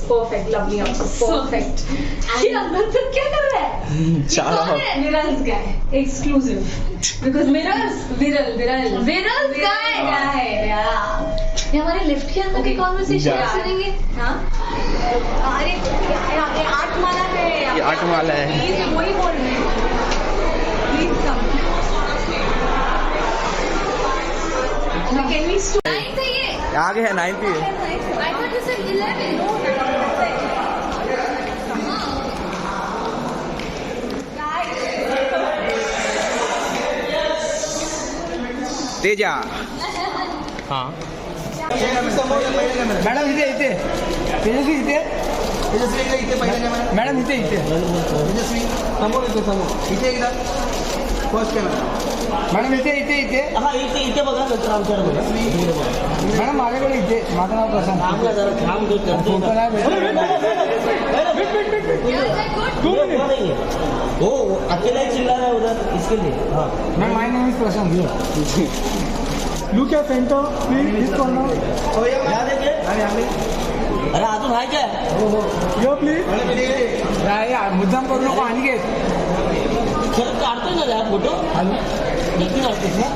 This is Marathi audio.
परफेक्ट लवली परफेक्ट ये अंदर तक क्या कर रहा है विरल्स गाय एक्सक्लूसिव बिकॉज विरल्स गाय ये हमारे लिफ्ट के अंदर की कॉन्वर्सेशन सुनेंगे हाँ अरे 8 माला है ये 8 माला है प्लीज वही बोल रहे हैं please come can we start आगे है 9th ही है I thought you said 11. तेजा हाँ मॅडम इथे इथे तेजस्वी इथे तेजस्वी इथे पहिले मॅडम इथे इथे तेजस्वी समोर इथे समोर इथे एकदा फर्स्ट कॅमेरा मॅडम इथे इथे इथे हा इथे इथे बघा आमच्या मॅडम माझ्याकडे इथे माझं नाव प्रशांत थांबला जरा थांब फोटो नाही हो अकेला ही चिल्ला रहा है उधर इसके लिए हाँ ma'am my name is Prashant look या पेंटर प्लीज कॉर्नर यहाँ देखिए अरे अजून आहे काय यो प्लीज मुद्दाम करू नको आणि घे खरंच काढतोय ना रे हा फोटो नक्की काढतोय ना